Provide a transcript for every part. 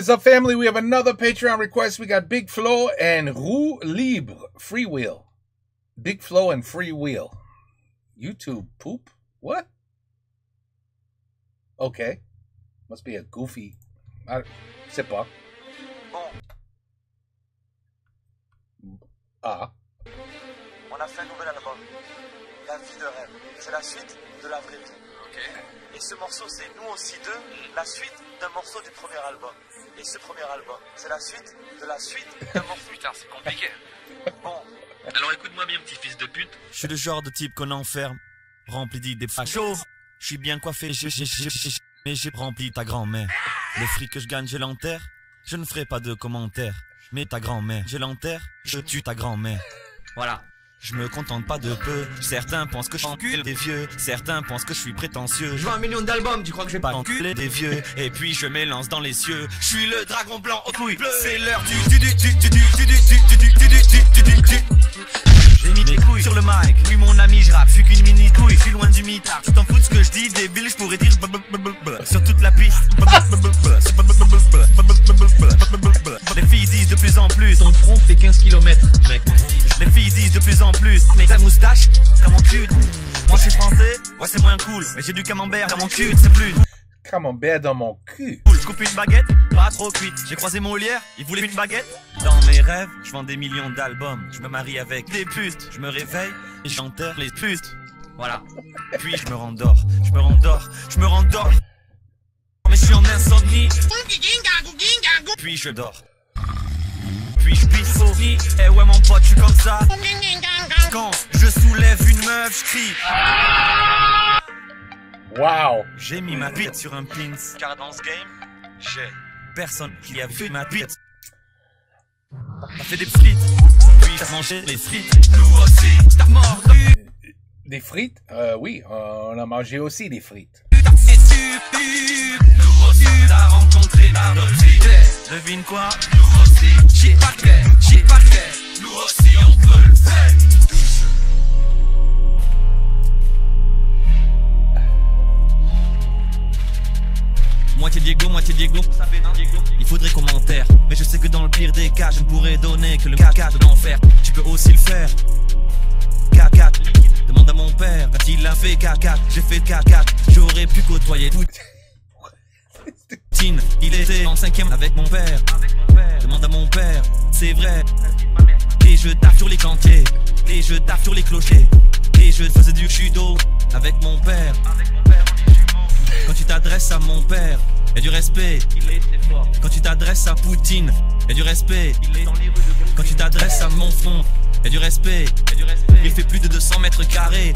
What is up, family? We have another Patreon request. We got Big Flo and Roux Libre, Freewheel. Big Flo and Freewheel. YouTube poop? What? Okay. Must be a goofy. I sais pas. Ah. On a fait un nouvel album, La vie de rêve. C'est la suite de la vraie vie. Okay. Et ce morceau, c'est Nous aussi deux, la suite d'un morceau du premier album. Et ce premier album, c'est la suite de la suite d'un morceau. Putain, c'est compliqué. Bon. Alors écoute-moi bien, petit fils de pute. Je suis le genre de type qu'on enferme, rempli d'idées fachos. Je suis bien coiffé, mais j'ai rempli ta grand-mère. Le fric que je gagne, je l'enterre. Je ne ferai pas de commentaires. Mais ta grand-mère, je l'enterre, je tue ta grand-mère. Voilà. Je me contente pas de peu. Certains pensent que j'encule des vieux. Certains pensent que je suis prétentieux. Je vends 1 million d'albums, tu crois que je vais pas enculer des vieux? Et puis je m'élance dans les cieux. Je suis le dragon blanc aux couilles bleues. C'est l'heure du. J'ai mis mes couilles sur le mic. Oui mon ami, je rappe, je suis qu'une mini couille. Je suis loin du mitard. Tu t'en fous de ce que je dis, débile, je pourrais dire sur toute la piste. Les filles disent de plus en plus. Ton front fait 15 km, mec. Les filles disent de plus en plus. Mais ta moustache, comme mon cul. Moi je suis français, ouais c'est moins cool. Mais j'ai du camembert dans mon cul, c'est plus. Camembert dans mon cul. Je coupe une baguette, pas trop cuite. J'ai croisé Molière, il voulait une baguette. Dans mes rêves, je vends des millions d'albums. Je me marie avec des putes. Je me réveille et j'enterre les putes. Voilà. Puis je me rendors, je me rendors, je me rendors. Mais je suis en insomnie. Puis je dors. Puis je pisse au lit. Eh ouais mon pote, je suis comme ça. Quand je soulève une meuf, je crie. Wow. J'ai mis ma bite sur un pins. Car dans ce game, j'ai personne qui a vu ma bite. T'as fait des frites, puis t'as mangé les frites. Nous aussi, t'as mordu. Des frites? Oui, on a mangé aussi des frites. Nous aussi, t'as rencontré la reprise. Devine quoi? Nous aussi, j'ai pas fait. Nous aussi, on peut le faire. Moitié Diego, il faudrait commentaire. Mais je sais que dans le pire des cas, je ne pourrais donner que le caca de l'enfer. Tu peux aussi le faire. K4, demande à mon père, quand il a fait K4, j'ai fait K4. J'aurais pu côtoyer Poutine. Il était en 5ème avec mon père. Demande à mon père, c'est vrai. Et je tape sur les chantiers, et je tape sur les clochers. Et je faisais du judo avec mon père. Quand tu t'adresses à mon père, y'a du respect. Quand tu t'adresses à Poutine, y'a du respect. Quand tu t'adresses à mon front, y'a du respect. Il fait plus de 200 mètres carrés.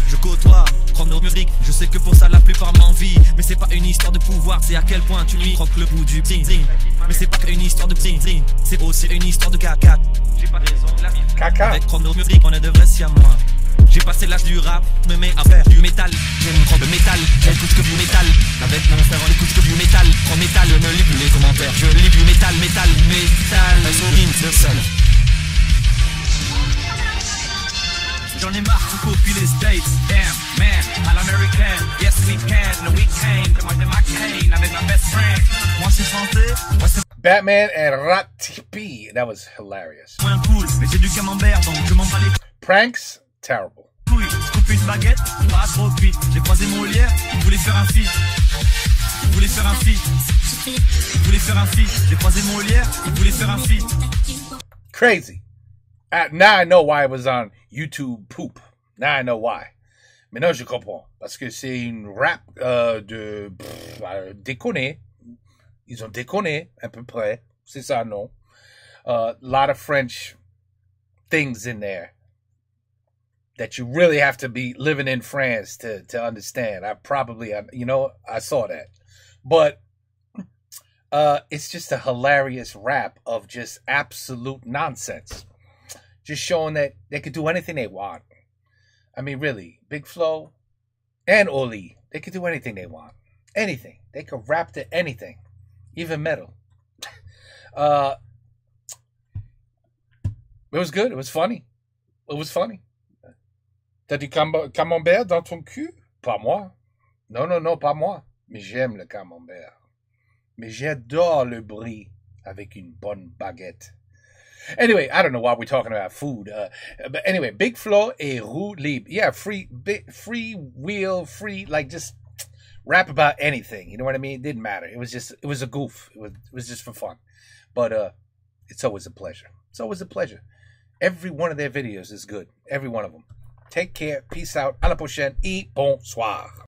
Je côtoie chronomurique. Je sais que pour ça la plupart m'envient. Mais c'est pas une histoire de pouvoir, c'est à quel point tu lui croques le bout du zing. Mais c'est pas qu'une histoire de zing, c'est aussi une histoire de caca. J'ai pas de raison, la vie. Caca. Avec chronomurique, on est de vrais siamois. J'ai passé l'âge du rap, me mets à faire du métal. J'aime prendre le métal, j'écoute que du métal. Avec mon frère on écoute que du métal. Prends métal, ne lis plus les commentaires. Je lis du métal. Un sourire, c'est seul. J'en ai marre de copier les States. Damn, man, à l'américaine. Yes we can, no we came. Moi j'ai ma cane avec ma best friend. Moi je suis français, moi c'est Batman and Ratipi. That was hilarious. moins cool. Mais j'ai du camembert donc je m'en bats les Pranks? Terrible. couilles. Je coupe une baguette, pas trop cuite. J'ai croisé Molière, il voulait faire un feat. J'ai croisé Molière, il voulait faire un feat. Crazy. Now I know why it was on YouTube poop. Now I know why. Maintenant, je comprends. Parce que c'est une rap de déconner. Ils ont déconné, à peu près. C'est ça, non? Lot of French things in there that you really have to be living in France to understand. I saw that. But it's just a hilarious rap of just absolute nonsense. Just showing that they could do anything they want. I mean, really, Big Flo and Oli, they could do anything they want. Anything. They could rap to anything. Even metal. It was good. It was funny. T'as du camembert dans ton cul? Pas moi. Non, pas moi. Mais j'aime le camembert. Mais j'adore le brie avec une bonne baguette. Anyway, I don't know why we're talking about food. But anyway, Big Flo et Roux Libre. Yeah, free wheel, free, like just rap about anything. You know what I mean? It didn't matter. It was a goof. It was just for fun. But it's always a pleasure. It's always a pleasure. Every one of their videos is good. Every one of them. Take care. Peace out. À la prochaine. Et bonsoir.